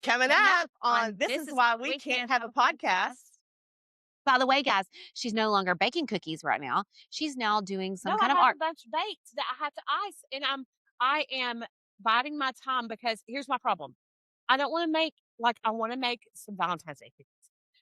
Coming up on This Is Why We Can't Have a Podcast. By the way, guys, she's no longer baking cookies right now. She's now doing No, some I kind of have art. a bunch baked that I have to ice, and I am biding my time because here's my problem. I don't want to make I want to make some Valentine's Day cookies.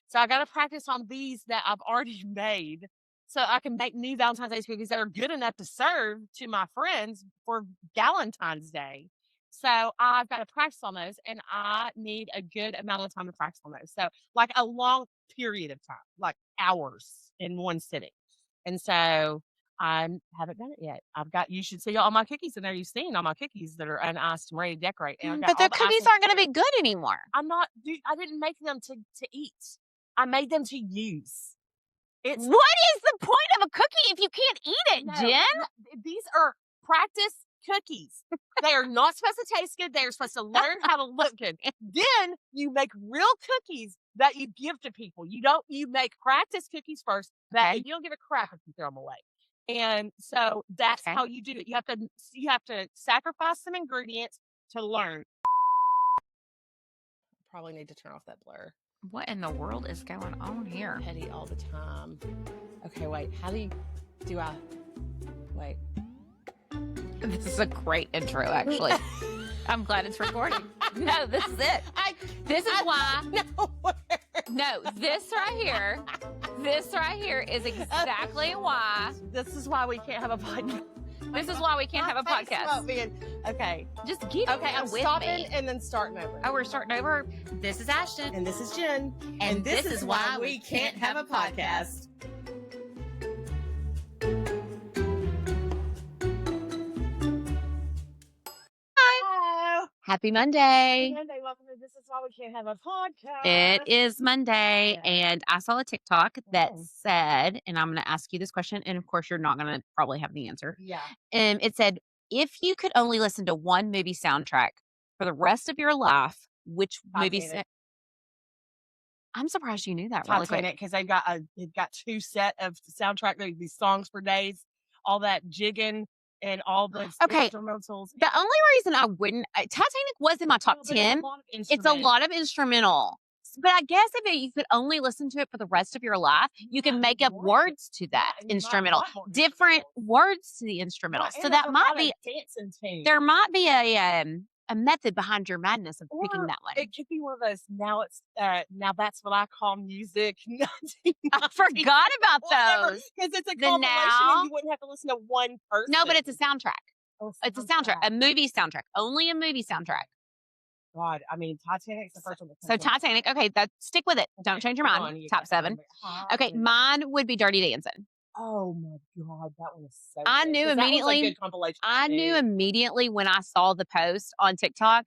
So I got to practice on these that I've already made so I can make new Valentine's Day cookies that are good enough to serve to my friends for Valentine's Day. So I've got to practice on those, and I need a good amount of time to practice on those. So like a long period of time, like hours in one sitting. And so I haven't done it yet. You should see all my cookies in there. You've seen all my cookies that are uniced and ready to decorate. And I've got But all the the cookies icing aren't going to sugar. be good anymore. I didn't make them to eat. I made them to use. It's What is the point of a cookie if you can't eat it, no, Jen? no, these are practice cookies. They are not supposed to taste good. They are supposed to learn how to look good. Then you make real cookies that you give to people. You make practice cookies first that you don't give a crap if you throw them away. And so that's how you do it. You have to sacrifice some ingredients to learn. Probably need to turn off that blur. What in the world is going on here? Petty all the time. Okay, wait. How do I wait? This is a great intro, actually. I'm glad it's recording. No, this is it. This is why. No, this right here is exactly why. This is why we can't have a podcast. This is why we can't have a podcast. Okay. Just get Okay, I'm with stopping me. and then starting over. Oh, we're starting over. This is Ashton. And this is Jen. And this is why we can't have a podcast. Hello. Happy Monday. Monday, welcome to This Is Why We Can't Have a Podcast. It is Monday, Yeah. and I saw a TikTok that Oh. said, and I'm going to ask you this question, and of course, you're not going to probably have the answer. Yeah. It said, if you could only listen to one movie soundtrack for the rest of your life, which movie? Titanic. I'm surprised you knew that really quick. Titanic, because they've got two set of soundtrack, these songs for days, all that jigging and all the instrumentals. The only reason I wouldn't, Titanic was in my top 10. It's a lot of instrumental. But I guess if you could only listen to it for the rest of your life, you can make up words to that instrumental, different words to the instrumental. So that might be, there might be a method behind your madness of picking that one. It could be one of those, now that's what I call music. I forgot about those. Because it's a compilation and you wouldn't have to listen to one person. No, but it's a soundtrack. Oh, it's a soundtrack, a movie soundtrack, only a movie soundtrack. God, I mean, Titanic's the first one. So Titanic, okay, stick with it. Don't change your mind. Top 7. Okay, mine would be Dirty Dancing. Oh my God, that one was so I good. knew That was a immediately. good compilation. I knew immediately when I saw the post on TikTok.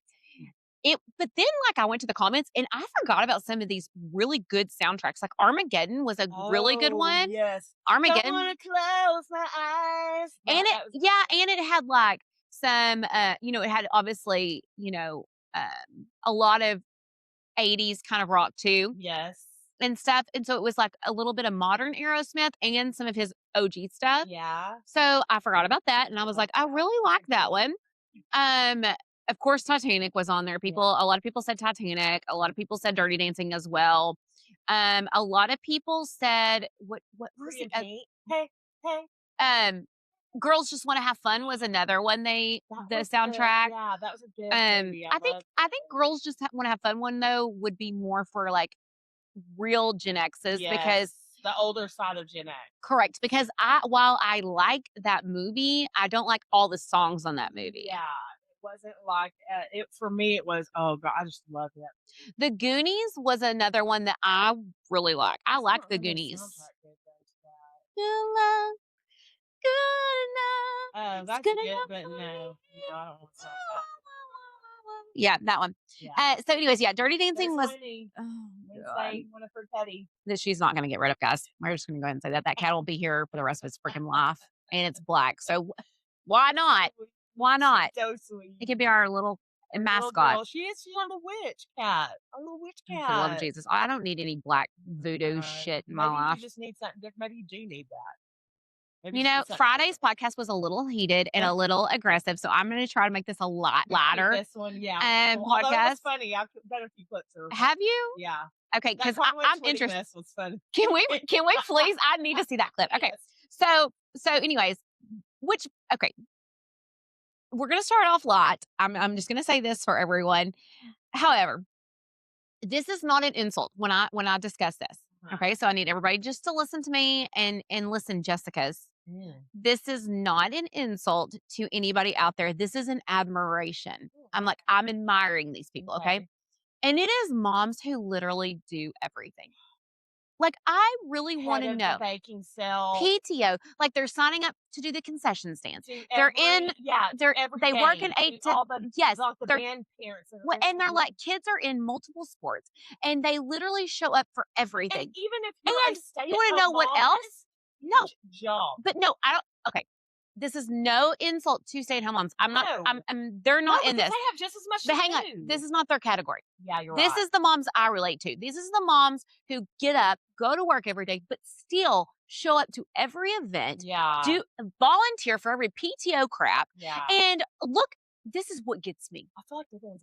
But then I went to the comments and I forgot about some of these really good soundtracks. Like Armageddon was a really good one. Yes. Armageddon. Don't wanna close my eyes. And it had some it had obviously, a lot of 80s kind of rock too. Yes. And stuff. And so it was like a little bit of modern Aerosmith and some of his OG stuff. Yeah. So I forgot about that. And I was like, I really like that one. Of course, Titanic was on there. A lot of people said Titanic. A lot of people said Dirty Dancing as well. A lot of people said, what was it? Hey. Girls Just Want to Have Fun was another one. The soundtrack. Yeah, that was a good movie. I think Girls Just Want to Have Fun one though would be more for real Gen X's because the older side of Gen X. Correct. Because while I like that movie, I don't like all the songs on that movie. Yeah. It wasn't like it for me. It was, oh God, I just loved it. The Goonies was another one that I really like. I like the Goonies. Good love, good enough. That's good, but no, I don't want to say that. Yeah, that one. Yeah. So anyways, Dirty Dancing was Wednesday, one for Teddy. That she's not going to get rid of, guys. We're just going to go ahead and say that cat will be here for the rest of its freaking life, and it's black. So why not? Why not? So sweet. It could be our little mascot. She's a little witch cat. A little witch cat. For the love of Jesus, I don't need any black voodoo shit in my life. You just need something different. Maybe you do need that. Maybe You just know, do something Friday's different. podcast was a little heated and a little aggressive, so I'm going to try to make this a lot lighter. This one, yeah. And Although it was podcast. funny, I've done a few clips. Have you? Yeah. Okay, That because Cartwood I'm Twitty interested. mess was fun. Can we please? I need to see that clip. Okay. Yes. So anyways, okay. We're gonna start off light. I'm just gonna say this for everyone. However, this is not an insult when I discuss this. Okay. So I need everybody just to listen to me and listen, Jessica's. This is not an insult to anybody out there. This is an admiration. I'm admiring these people. Okay. And it is moms who literally do everything. Like, I really want to know. Baking cell. PTO. Like, they're signing up to do the concession stands. They work in 8 to, yes. Like the band parents. And they're like, kids are in multiple sports and they literally show up for everything. And even if you want to know what else? No. Job. But no, I don't. Okay. This is no insult to stay-at-home moms. They're not in this. They have just as much. But hang on, this is not their category. Yeah, you're right. This is the moms I relate to. This is the moms who get up, go to work every day, but still show up to every event. Yeah. Do volunteer for every PTO crap. Yeah. And look, this is what gets me. I feel like they're doing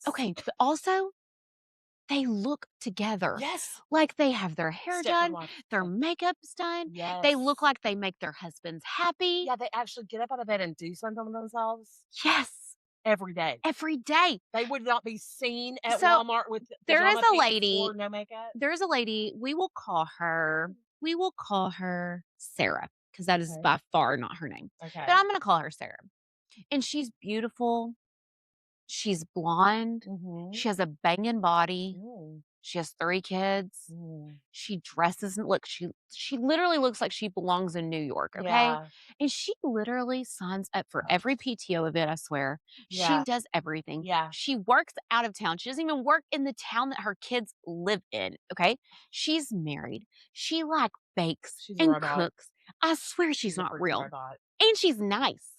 Okay, but also they look together. Yes. Like they have their hair done, their makeup's done. Yes. They look like they make their husbands happy. Yeah, they actually get up out of bed and do something with themselves. Yes. Every day. Every day. They would not be seen at Walmart with there is a lady. Or no makeup. There's a lady, we will call her Sarah, because that is by far not her name. Okay. But I'm going to call her Sarah. And she's beautiful. She's blonde. Mm-hmm. She has a banging body. Mm. She has 3 kids. Mm. She dresses and she literally looks like she belongs in New York. Okay. Yeah. And she literally signs up for every PTO event, I swear. Yeah. She does everything. Yeah. She works out of town. She doesn't even work in the town that her kids live in. Okay. She's married. She bakes and cooks. I swear she's not real. And she's nice.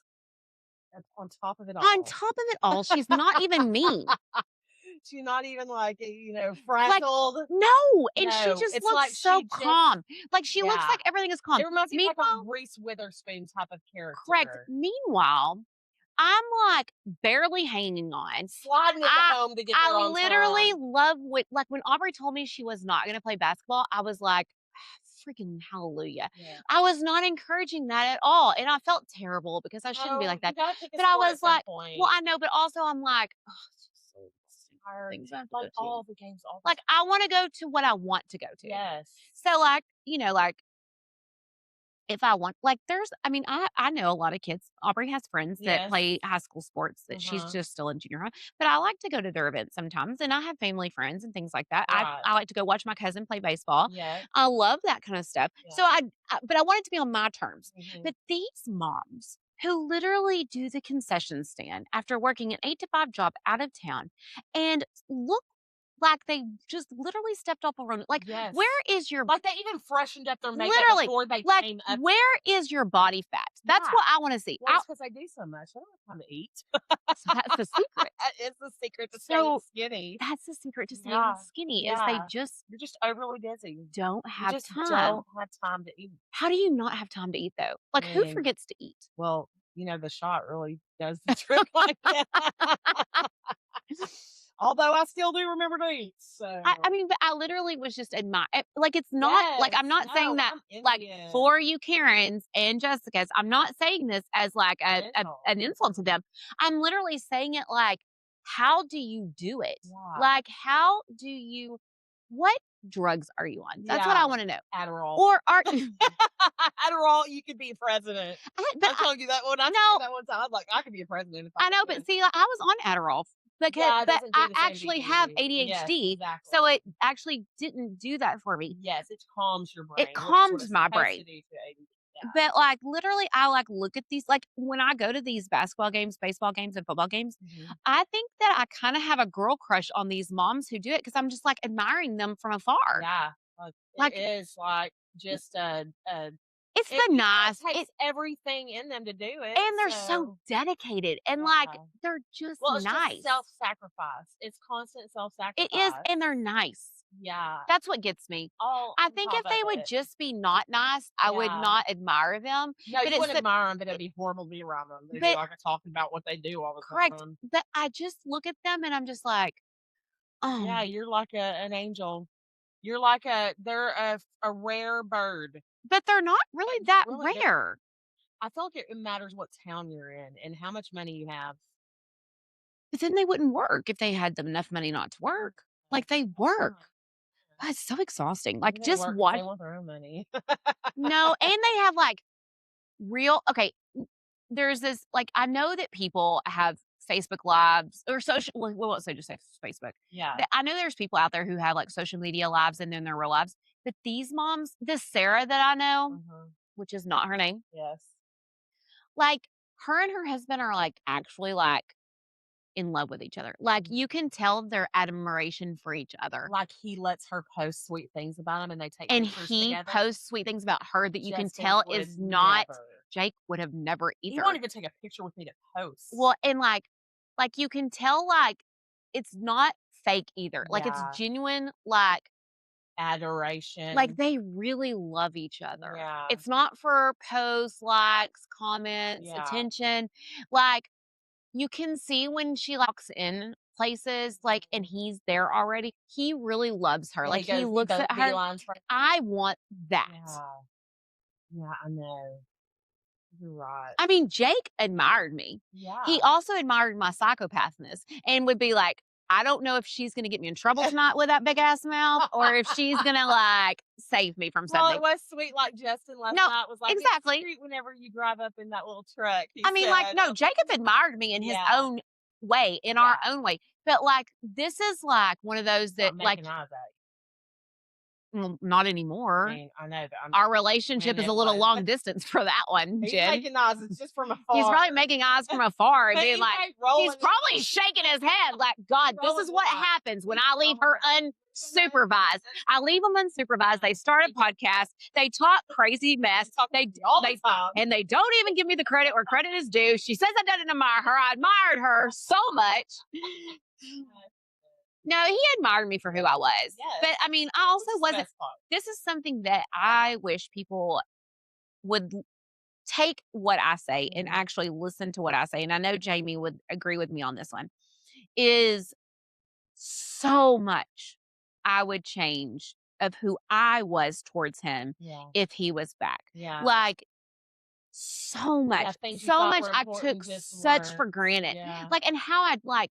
On top of it all. On top of it all, she's not even mean. She's not even frazzled. No, and she just looks so calm. She looks like everything is calm. It reminds me of a Reese Witherspoon type of character. Correct. Meanwhile, I'm barely hanging on. Sliding it home to get there on time. I literally love when Aubrey told me she was not going to play basketball, I was like, freaking hallelujah. Yeah. I was not encouraging that at all. And I felt terrible because I shouldn't be like that. But I was like, well, I know, but also I'm like, oh, it's just so tired. All the games. I want to go to what I want to go to. Yes. So if I want, I know a lot of kids. Aubrey has friends that play high school sports that she's just still in junior high, but I like to go to their events sometimes, and I have family friends and things like that. Right. I like to go watch my cousin play baseball. Yeah. I love that kind of stuff. Yeah. So but I want it to be on my terms. Mm-hmm. But these moms who literally do the concession stand after working an 8 to 5 job out of town and look like they just literally stepped off a road. Where is your... they even freshened up their makeup before they came up. Where is your body fat? That's what I want to see. Well, it's because I do so much. I don't have time to eat. So that's the secret. It's the secret to staying skinny. That's the secret to staying skinny is you're just overly busy. Don't have time. Don't have time to eat. How do you not have time to eat though? Who forgets to eat? Well, the shot really does the trick like that. Although I still do remember to eat. So but I literally was just admiring. It's not I'm not saying that for you Karens and Jessicas. I'm not saying this as an insult to them. I'm literally saying it how do you do it? Yeah. How do you? What drugs are you on? That's what I want to know. Adderall. Or are Adderall? You could be president. I told you that one. I know that one time. I could be a president. If I know, but see, I was on Adderall. But I actually have ADHD, yes, exactly. So it actually didn't do that for me. Yes, it calms your brain. It calms my brain. Yeah. But literally, I look at these, when I go to these basketball games, baseball games, and football games, mm-hmm. I think that I kind of have a girl crush on these moms who do it because I'm just admiring them from afar. Yeah, it is just a It's the nice. It takes everything in them to do it. And they're so dedicated. And like, they're just Well, it's nice. just self-sacrifice. It's constant self-sacrifice. It is. And they're nice. Yeah. That's what gets me. I think if they would just be not nice, I would not admire them. No, but you wouldn't admire them, but it'd be horrible to be around them. They'd be like talking about what they do all the correct. time. But I just look at them and I'm just like, oh. Yeah, you're like an angel. You're like they're a rare bird. But they're not really that rare. I feel like it matters what town you're in and how much money you have. But then they wouldn't work if they had enough money not to work. Like they work. That's so exhausting. Like just watch. They want their own money. No, and they have like real. Okay, there's this. Like I know that people have Facebook lives or social. Well, we won't say just say Facebook. Yeah, I know there's people out there who have like social media lives and then their real lives. But these moms, this Sarah that I know, which is not her name. Yes. Like her and her husband are like actually like in love with each other. Like you can tell their admiration for each other. Like he lets her post sweet things about him and they take and pictures he together. Posts sweet things about her that you can tell is not Jake would have never either. He won't even take a picture with me to post. Well, and like you can tell like it's not fake either. Like it's genuine like adoration. Like they really love each other. Yeah. It's not for posts, likes, comments, attention. Like you can see when she walks in places, like, and he's there already. He really loves her. Like he looks at her. I want that. Yeah, I know. You're right. I mean, Jake admired me. Yeah. He also admired my psychopathness and would be like, I don't know if she's going to get me in trouble tonight with that big ass mouth or if she's going to like save me from something. Well, it was sweet. Like Justin last night was like, exactly. Whenever you drive up in that little truck. I mean, like, no, Jacob admired me in his own way, in our own way. But like, this is like one of those that like, well, not anymore. I mean, I know that our relationship is a little long distance for that one. He's Jen. making eyes. It's just from afar. He's probably making eyes from afar and being like, he's probably shaking his head like, God, this is what happens when I leave her unsupervised. I leave them unsupervised. They start a podcast. They talk crazy mess. And they don't even give me the credit where credit is due. She says I didn't admire her. I admired her so much. No, he admired me for who I was. Yes. But I mean, I also wasn't. This is something that I wish people would take what I say and actually listen to what I say. And I know Jamie would agree with me on this one. Is so much I would change of who I was towards him if he was back. Yeah. Like so much. So much I took such for granted. Yeah. Like, and how I'd like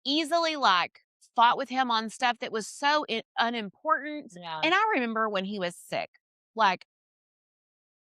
easily like fought with him on stuff that was so unimportant. Yeah. And I remember when he was sick, like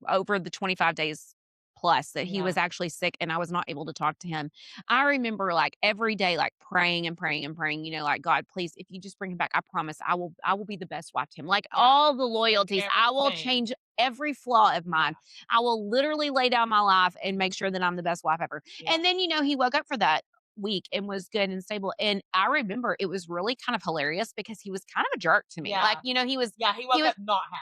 over the 25 days plus that he was actually sick and I was not able to talk to him. I remember like every day, like praying and praying and praying, you know, like, God, please, if you just bring him back, I promise I will be the best wife to him. Like all the loyalties, I will change every flaw of mine. I will literally lay down my life and make sure that I'm the best wife ever. Yeah. And then, you know, he woke up for that week and was good and stable. And I remember it was really kind of hilarious because he was kind of a jerk to me. Yeah. Like, you know, he was not happy.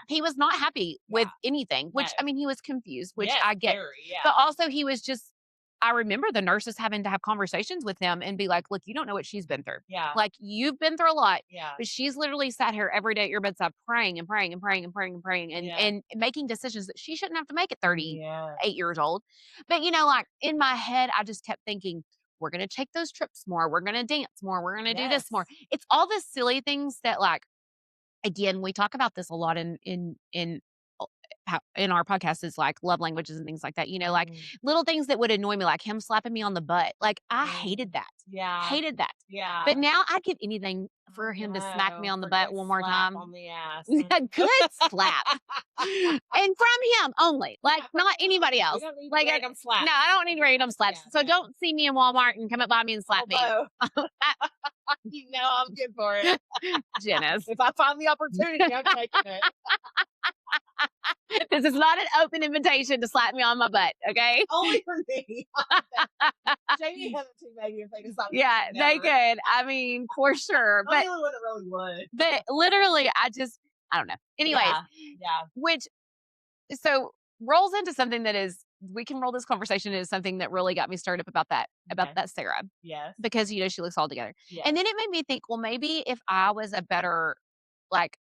He was not happy with anything, which I mean, he was confused, which I get. But also he was just, I remember the nurses having to have conversations with him and be like, look, you don't know what she's been through. Yeah. Like you've been through a lot. Yeah. But she's literally sat here every day at your bedside praying and praying and praying and praying and praying and making decisions that she shouldn't have to make at 38 years old. But you know, like in my head, I just kept thinking, we're going to take those trips more. We're going to dance more. We're going to do this more. It's all the silly things that like, again, we talk about this a lot in our podcast is like love languages and things like that, you know, like little things that would annoy me, like him slapping me on the butt. Like I hated that. Yeah. Hated that. Yeah. But now I'd give anything for him to smack me on the butt one more time. On the ass. A good slap. And from him only, like not anybody else. Like random slaps. No, I don't need random slaps. Yeah, so don't see me in Walmart and come up by me and slap me. You know I'm good for it. Janice. If I find the opportunity, I'm taking it. This is not an open invitation to slap me on my butt, okay? Only for me. Jamie has it too, maybe, if they decide. Yeah, they could. I mean, for sure. But it really would. But literally, I don't know. Anyways, which so rolls into something that is, we can roll this conversation into something that really got me started up about that Sarah. Yes. Because, she looks all together. Yes. And then it made me think, well, maybe if I was a better, like,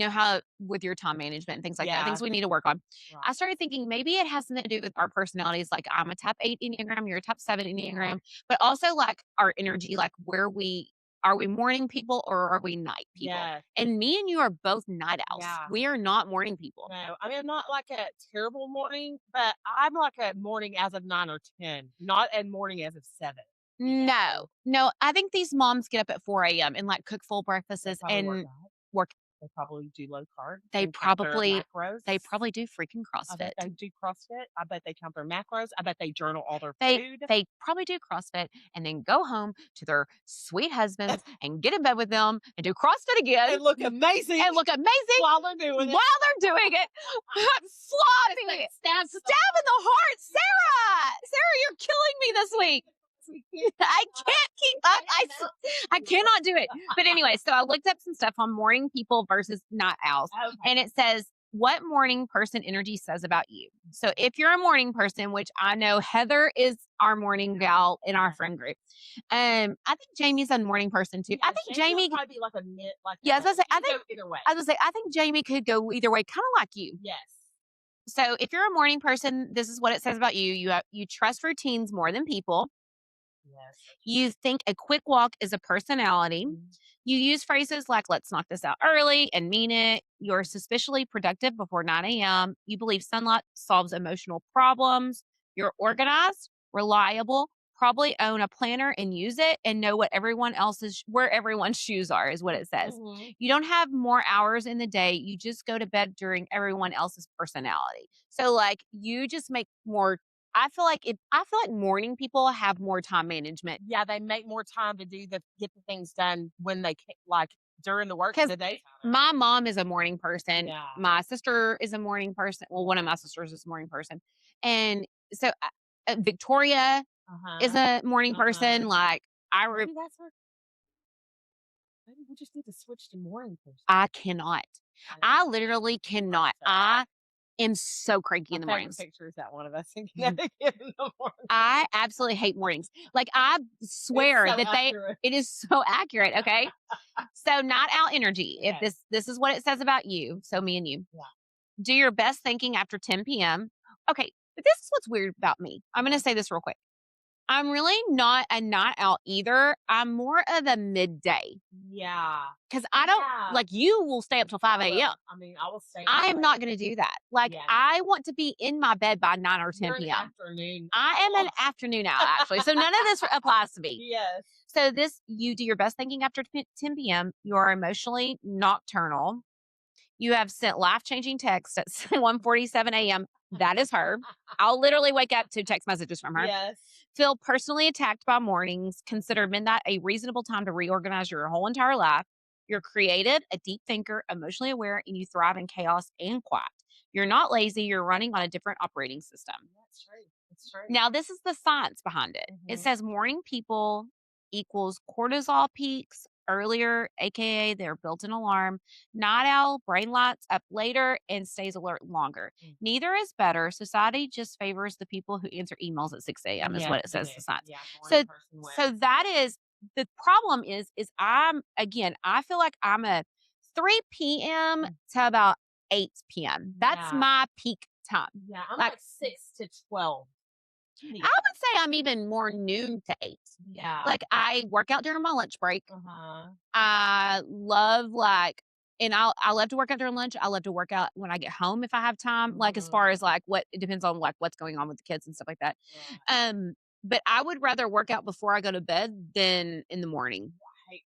how with your time management and things like that, things we need to work on. Right. I started thinking maybe it has something to do with our personalities. Like I'm a type 8 Enneagram, you're a type 7 Enneagram, but also like our energy, like are we morning people or are we night people? Yes. And me and you are both night owls. Yeah. We are not morning people. No, I mean, I'm not like a terrible morning, but I'm like a morning as of 9 or 10, not a morning as of 7. No. I think these moms get up at 4 a.m. and like cook full breakfasts and work. They probably do low carb. They count their probably macros. do freaking I bet CrossFit. they do CrossFit. I bet they count their macros. I bet they journal all their They food. they probably do CrossFit and then go home to their sweet husbands and get in bed with them and do CrossFit again And look amazing while they're doing it. Floppy. Stab in the heart. Sarah, you're killing me this week. I can't keep up. I cannot do it. But anyway, so I looked up some stuff on morning people versus night owls. Okay. And it says what morning person energy says about you. So if you're a morning person, which I know Heather is our morning gal in our friend group. I think Jamie's a morning person too. Yeah, I think Jamie would probably be like a mid, like I was gonna say, I think go either way. I think Jamie could go either way, kind of like you. Yes. So if you're a morning person, this is what it says about you. You trust routines more than people. Yes. You think a quick walk is a personality. Mm-hmm. You use phrases like, let's knock this out early and mean it. You're suspiciously productive before 9 a.m. You believe sunlight solves emotional problems. You're organized, reliable, probably own a planner and use it and know where everyone's shoes are is what it says. Mm-hmm. You don't have more hours in the day. You just go to bed during everyone else's personality. So like you just make more. I feel like morning people have more time management. Yeah, they make more time to get the things done when they can, like during the work of the day. My mom is a morning person. Yeah. My sister is a morning person. Well, one of my sisters is a morning person. And so Victoria is a morning person. Like maybe that's her. Maybe we just need to switch to morning person. I cannot. I literally cannot. I am so cranky in the mornings. Picture is that one of us in the morning. I absolutely hate mornings. Like I swear it is so accurate. Okay. So night owl energy. Okay. If this is what it says about you. So me and you. Yeah. Do your best thinking after 10 p.m. Okay. But this is what's weird about me. I'm going to say this real quick. I'm really not a night owl either. I'm more of a midday. Yeah. Because I don't, like you will stay up till 5 a.m. I mean, I will stay. I am not going to do that. Like I want to be in my bed by 9 or 10 p.m. Afternoon. I am an afternoon owl, actually. So none of this applies to me. Yes. So you do your best thinking after 10 p.m. You are emotionally nocturnal. You have sent life-changing texts at 1:47 a.m. That is her. I'll literally wake up to text messages from her. Yes. Feel personally attacked by mornings. Consider midnight a reasonable time to reorganize your whole entire life. You're creative, a deep thinker, emotionally aware, and you thrive in chaos and quiet. You're not lazy. You're running on a different operating system. That's true. That's true. Now, this is the science behind it. Mm-hmm. It says morning people equals cortisol peaks earlier, aka their built-in alarm. Night owl brain lights up later and stays alert longer. Mm-hmm. Neither is better. Society just favors the people who answer emails at 6 a.m. is what it says to science. Yeah, so that is the problem is I feel like I'm a 3 p.m. to about 8 p.m. That's my peak time. Yeah, I'm like 6 to 12. I would say I'm even more noon to 8. Yeah. Like I work out during my lunch break. I love I love to work out during lunch. I love to work out when I get home if I have time. Like as far as like it depends on like what's going on with the kids and stuff like that. Yeah. But I would rather work out before I go to bed than in the morning. I hate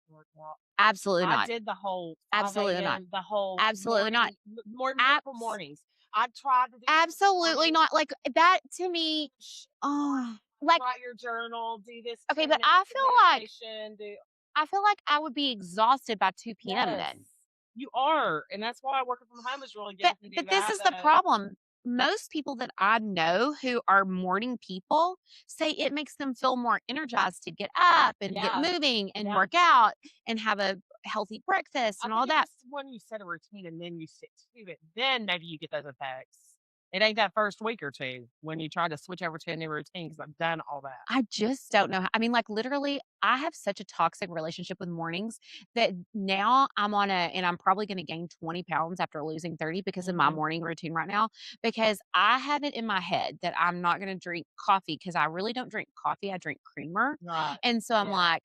workout. Absolutely not. I did the whole absolutely not. The whole absolutely morning, not mornings. I tried to do absolutely not. Like that to me. Like write your journal, do this. Okay, but I feel like I would be exhausted by 2 p.m. Then. You are, and that's why working from home is really good. But this is the problem. Most people that I know who are morning people say it makes them feel more energized to get up and get moving and work out and have a healthy breakfast I and think all that. it's when you set a routine and then you stick to it, then maybe you get those effects. It ain't that first week or two when you try to switch over to a new routine because I've done all that. I just don't know. I mean, like literally, I have such a toxic relationship with mornings that now and I'm probably going to gain 20 pounds after losing 30 because of my Mhm. morning routine right now. Because I have it in my head that I'm not going to drink coffee because I really don't drink coffee. I drink creamer. Right. And so I'm Yeah. like,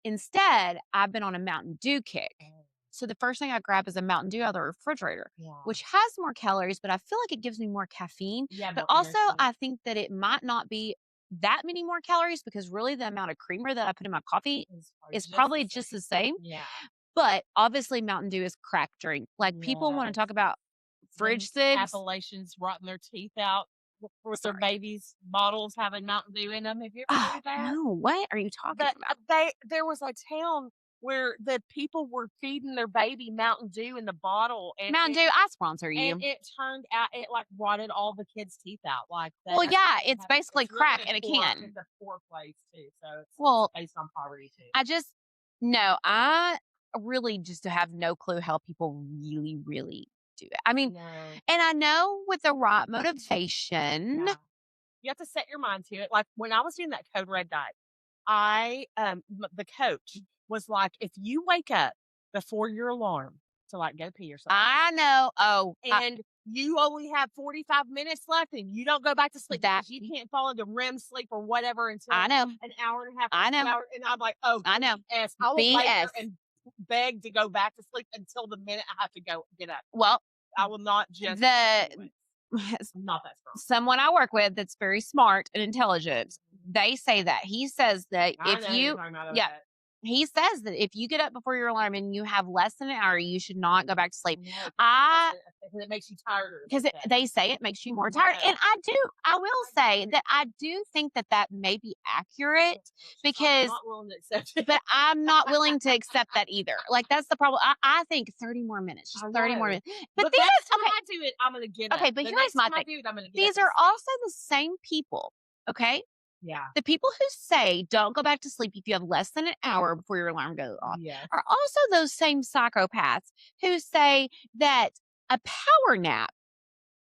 instead, I've been on a Mountain Dew kick. Oh, So the first thing I grab is a Mountain Dew out of the refrigerator, yeah. which has more calories, but I feel like it gives me more caffeine. Yeah, But more also, energy. I think that it might not be that many more calories because really the amount of creamer that I put in my coffee is probably just the same. Yeah. But obviously, Mountain Dew is crack drink. Like people want to Yes. talk about Them fridge cigs. Appalachians rotting their teeth out with their Sorry. babies' bottles having Mountain Dew in them. Have you ever heard of that? No, what are you talking But about? there was a town where the people were feeding their baby Mountain Dew in the bottle, Mountain Dew, I sponsor you. and it turned out it like rotted all the kids' teeth out. Like that. Well, That's yeah, what it's happened. basically It's crack really in a poor. can. It's a poor place too, so it's Well, based on poverty too. No, I really just have no clue how people really, really do it. I mean, No. and I know with the right motivation. Yeah. You have to set your mind to it. Like when I was doing that code red diet, the coach was like, if you wake up before your alarm to like go pee or something, I know. Oh, and you only have 45 minutes left and you don't go back to sleep that because you can't fall into REM sleep or whatever until I know. an hour and a half, I or 2 know. hours. And I'm like, oh, I know. BS. I will lay there BS. and beg to go back to sleep until the minute I have to go get up. Well, I will not just the I'm not that strong. someone I work with that's very smart and intelligent, they say that. He says that I if know who you're talking about, yeah, that. he says that if you get up before your alarm and you have less than an hour, you should not go back to sleep. No, it makes you tired. Because they say it makes you more tired. And I will say that I do think that that may be accurate because, I'm not willing to accept it. but I'm not willing to accept that either. Like, that's the problem. I think 30 more minutes, just 30 more minutes. But the these next time okay, I do it, I'm going to get up. okay, but The here's next my time I thing. do it, I'm going to get These up. are also the same people, okay? Yeah. The people who say don't go back to sleep if you have less than an hour before your alarm goes off Yes. are also those same psychopaths who say that a power nap,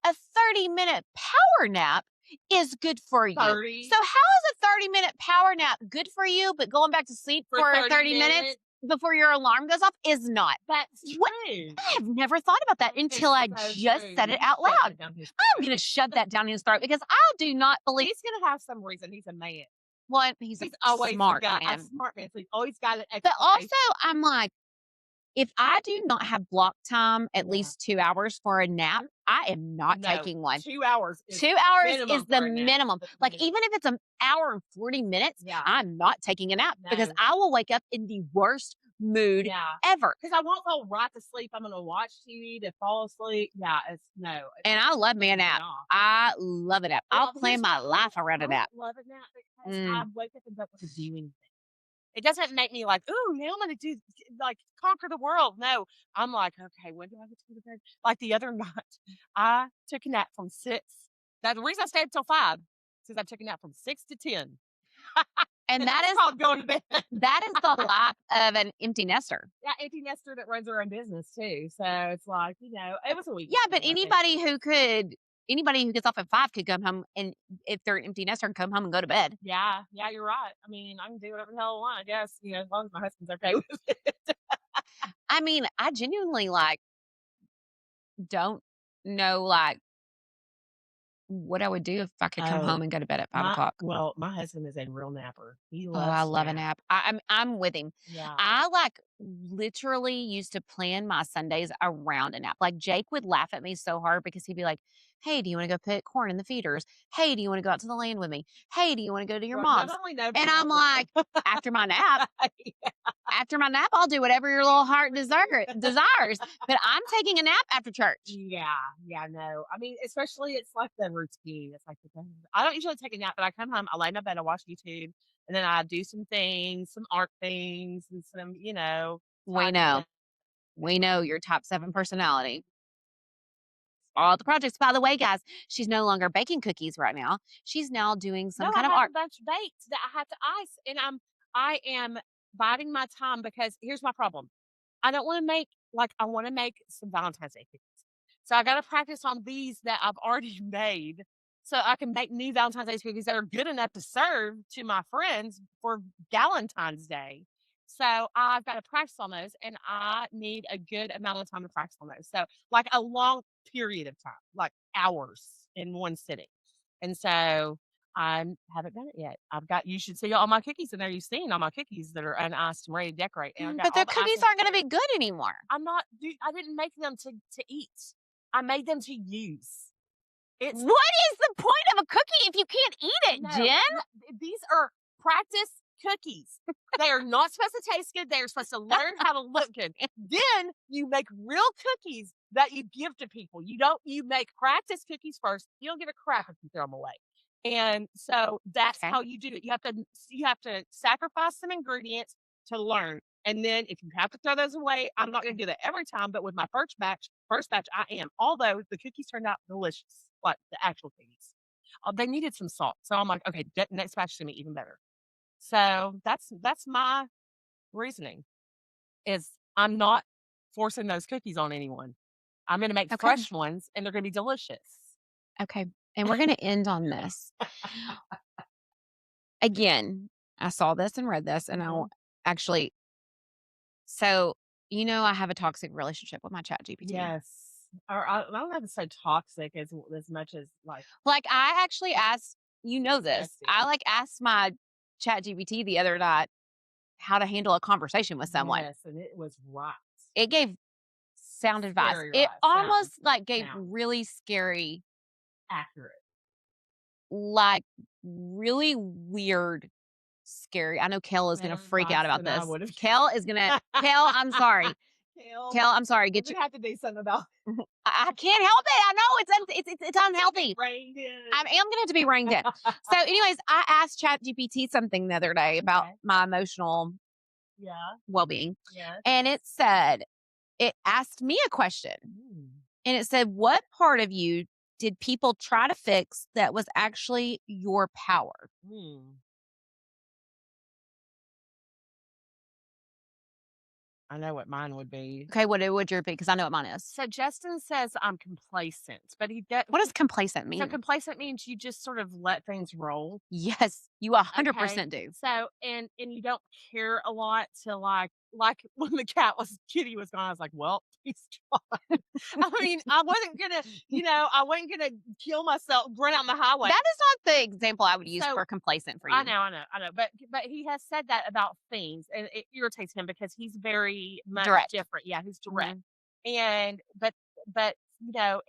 a 30-minute power nap is good for you. 30. So how is a 30-minute power nap good for you, but going back to sleep for 30 minutes before your alarm goes off is not? That's true. I have never thought about that until I just said it out loud. I'm going to shove that down his throat because I do not believe he's going to have some reason. He's a man. Well, he's always smart got man. a smart man. So he's always got an But also, expectation. I'm like, if I do not have block time at Yeah. least 2 hours for a nap, I am not No, taking one. 2 hours. 2 hours minimum is the for a nap. minimum. Like, even if it's an hour and 40 minutes, Yeah. I'm not taking a nap because No. I will wake up in the worst mood ever. Because I won't go right to sleep. I'm going to watch TV to fall asleep. Yeah, And I love me a nap. I love a nap. Well, I'll plan my life around a nap. I love a nap because I wake up and don't want to do anything. It doesn't make me like, ooh, now I'm going to conquer the world. No, I'm like, okay, when do I get to go to bed? Like the other night, I took a nap from 6. That's the reason I stayed until 5, since I took a nap from 6 to 10. And that is called going to bed. That is the life of an empty nester. Yeah, empty nester that runs her own business too. So it's like, it was a week. Yeah, but anybody who gets off at 5 could come home, and if they're an empty nester, come home and go to bed. Yeah, you're right. I mean, I can do whatever the hell I want, I guess, as long as my husband's okay with it. I mean, I genuinely don't know what I would do if I could come home and go to bed at 5 o'clock. Well, my husband is a real napper. He Oh, loves I love a nap. I'm with him. Yeah. I literally used to plan my Sundays around a nap. Like Jake would laugh at me so hard because he'd be like, "Hey, do you want to go put corn in the feeders? Hey, do you want to go out to the land with me? Hey, do you want to go to your mom's?" And I'm like, after my nap, I'll do whatever your little heart desires. But I'm taking a nap after church. Yeah, no. I mean, especially it's like the routine. It's like I don't usually take a nap, but I come home, I lay in my bed, I watch YouTube, and then I do some things, some art things, and some, We know your top 7 personality. All the projects. By the way, guys, she's no longer baking cookies right now. She's now doing some kind of art. A bunch of baked that I have to ice, and I am biding my time because here's my problem. I don't want to make, like, I want to make some Valentine's Day cookies. So I got to practice on these that I've already made so I can make new Valentine's Day cookies that are good enough to serve to my friends for Valentine's Day. So I've got to practice on those, and I need a good amount of time to practice on those. So, like, a long period of time, like hours in one sitting. And so I haven't done it yet. You should see all my cookies in there. You've seen all my cookies that are uniced and ready to decorate. And I got But all the the cookies icing. aren't going to be good anymore. I didn't make them to eat. I made them to use. What is the point of a cookie if you can't eat it, Jen? These are practice cookies. They are not supposed to taste good. They are supposed to learn how to look good. Then you make real cookies that you give to people. You make practice cookies first. You don't give a crap if you throw them away. And so that's how you do it. You have to sacrifice some ingredients to learn. And then if you have to throw those away, I'm not going to do that every time. But with my first batch, I am. Although the cookies turned out delicious, like the actual cookies. They needed some salt. So I'm like, okay, next batch is going to be even better. So that's my reasoning is I'm not forcing those cookies on anyone. I'm going to make fresh ones, and they're going to be delicious. Okay. And we're going to end on this. Again, I saw this and read this, and I'll actually, so, I have a toxic relationship with my chat GPT. Yes. Or I don't have to say toxic as much as like I actually asked, this. I asked my chat GPT the other night how to handle a conversation with someone. Yes, and it was right. It gave sound advice. It almost gave really scary, accurate, really weird, scary. I know Kel is going to freak out about this. Kel is going to, Kel, I'm sorry. Kel, I'm sorry. You have to do something about it. I can't help it. I know it's unhealthy. Reined in. I am going to have to be reined in. So anyways, I asked ChatGPT something the other day about my emotional well-being. Yes. And it asked me a question. And it said, what part of you did people try to fix that was actually your power? I know what mine would be. Okay, what would yours be? Because I know what mine is. So Justin says I'm complacent, but what does complacent mean? So complacent means you just sort of let things roll. Yes, you 100% do. So and you don't care a lot to like when the kitty was gone, I was like, well, he's gone. I mean, I wasn't gonna kill myself, run out on the highway. That is not the example I would use for complacent for you. I know. But he has said that about things, and it irritates him because he's very much different. Yeah, he's direct. And but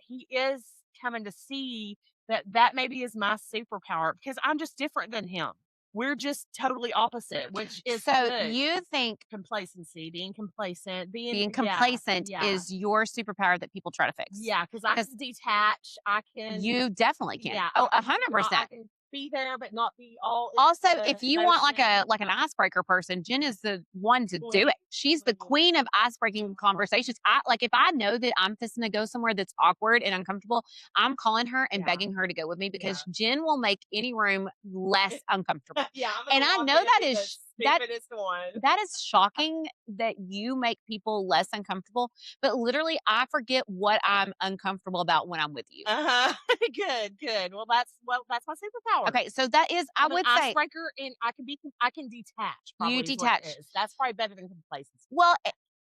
he is coming to see that maybe is my superpower because I'm just different than him. We're just totally opposite, which is good. You think complacency, being complacent, being complacent is your superpower that people try to fix. Yeah, because I can detach. I can. You definitely can. Yeah, 100%. I can be there, but not be all. Also, if you want an icebreaker person, Jen is the one to do it. She's the queen of icebreaking conversations. If I know that I'm fixing to go somewhere that's awkward and uncomfortable, I'm calling her and begging her to go with me because Jen will make any room less uncomfortable. And I know that is shocking that you make people less uncomfortable, but literally I forget what I'm uncomfortable about when I'm with you. Good. Well, that's my superpower. Okay, so that is, I would say, icebreaker, and I can detach. You detach. That's probably better than complacency. Well,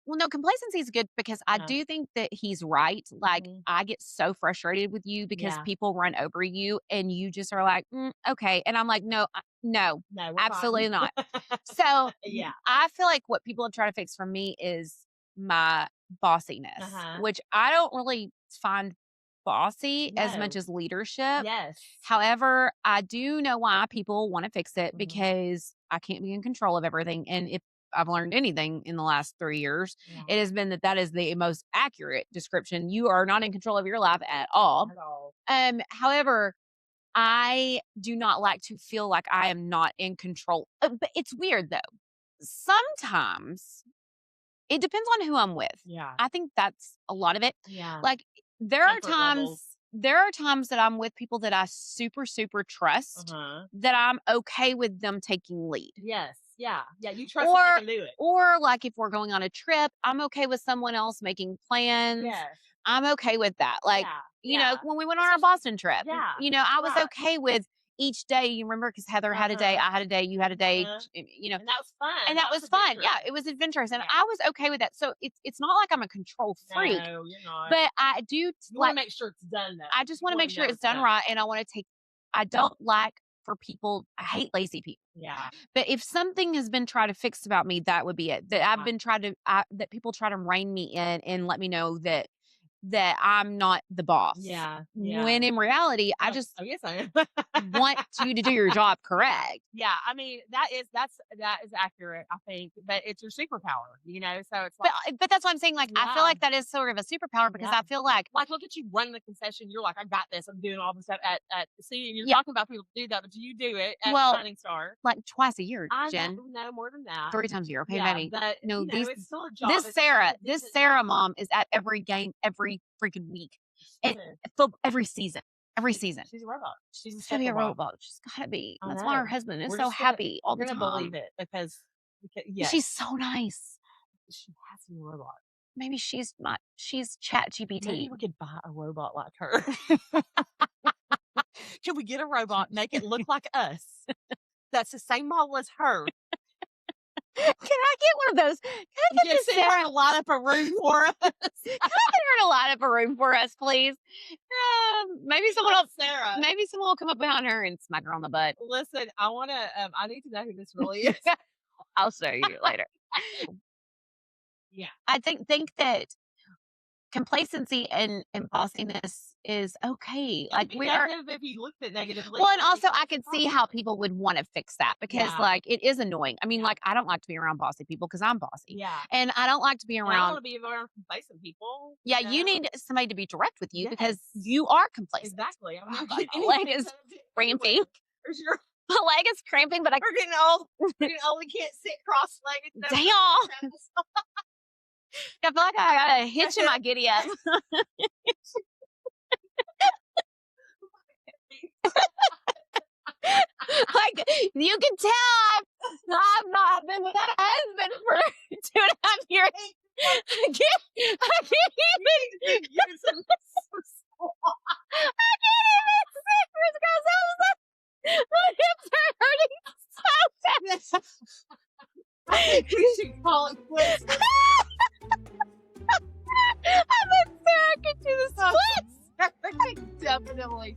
no, complacency is good because I do think that he's right. I get so frustrated with you because people run over you, and you just are like, okay, and I'm like, no, absolutely not. So I feel like what people have tried to fix for me is my bossiness, which I don't really find bossy as much as leadership. Yes. However, I do know why people want to fix it because I can't be in control of everything. And if I've learned anything in the last 3 years, it has been that is the most accurate description. You are not in control of your life at all. However, I do not like to feel like I am not in control. But it's weird though. Sometimes it depends on who I'm with. Yeah. I think that's a lot of it. Yeah. There are times that I'm with people that I super, super trust that I'm okay with them taking lead. Yes. Yeah. You trust that they can do it. Or like if we're going on a trip, I'm okay with someone else making plans. Yes. I'm okay with that. Like, you know, when we went on our Boston trip, you know, I was okay with each day. You remember, because Heather had a day, I had a day, you had a day, you know, and that was fun. And that was fun. Yeah, it was adventurous, and I was okay with that. So it's not like I'm a control freak. No, you're not. But I do You want to make sure it's done. Though. I just want to make sure it's done right, and I want to take. I don't like for people. I hate lazy people. Yeah. But if something has been tried to fix about me, that would be it. That I've been tried to. That people try to rein me in and let me know that I'm not the boss. Yeah. When in reality, I just yes, I am. want you to do your job correct. Yeah. I mean, that is accurate, I think, but it's your superpower, you know? So it's like, but that's what I'm saying. Like, I feel like that is sort of a superpower because I feel like look at you running the concession. You're like, I got this. I'm doing all this stuff see, you're talking about people do that, but you do it at Shining Star. Like twice a year, Jen. No, more than that. 3 times a year. Okay, maybe. But, no, it's still a job. This Sarah mom is at every game, every freaking week. Every season. She's a robot. She's gotta be a robot. She's gotta be. That's why her husband is so happy all the time. Believe it because she's so nice. She has to be a robot. Maybe she's Chat GPT. Maybe we could buy a robot like her. Can we get a robot, make it look like us? That's the same model as her. Can I get one of those? Can I get this Sarah to line up a room for us? Can I get her to line up a room for us, please? Maybe someone else, Sarah. Maybe someone will come up behind her and smack her on the butt. Listen, I want to. I need to know who this really is. I'll show you later. Yeah, I think that complacency and bossiness is okay. Like we are. If you looked at negatively. Well, and also I could see how people would want to fix that because like it is annoying. I mean, like I don't like to be around bossy people because I'm bossy. Yeah. And I don't like to be around. I don't want to be around complacent people. Yeah, you need somebody to be direct with you because you are complacent. Exactly. My leg is cramping. My leg is cramping, but we're getting old. We can't sit cross-legged. Damn. I feel like I got a hitch in my giddy up. Like you can tell I've not been without a husband for 2.5 years. I can't even sit because my hips are hurting so bad. You should call it quits. I bet Sarah can do the splits. Definitely.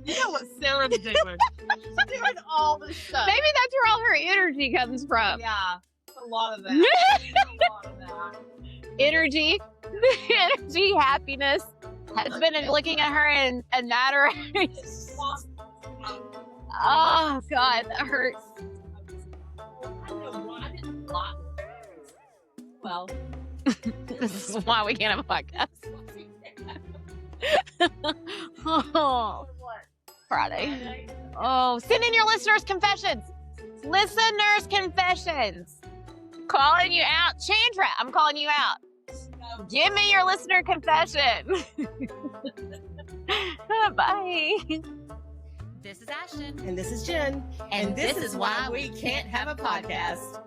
You know what Sarah's doing. She's doing all this stuff. Maybe that's where all her energy comes from. Yeah. A lot of that. A lot of that. Energy, happiness. Husband and looking at her and adoration. Oh, God, that hurts. Well, this is why we can't have a podcast. Oh, Friday. Oh, send in your listeners' confessions. Listeners' confessions. Calling you out. Chandra, I'm calling you out. Give me your listener confession. Bye. This is Ashton. And this is Jen. And this is why we can't have a podcast.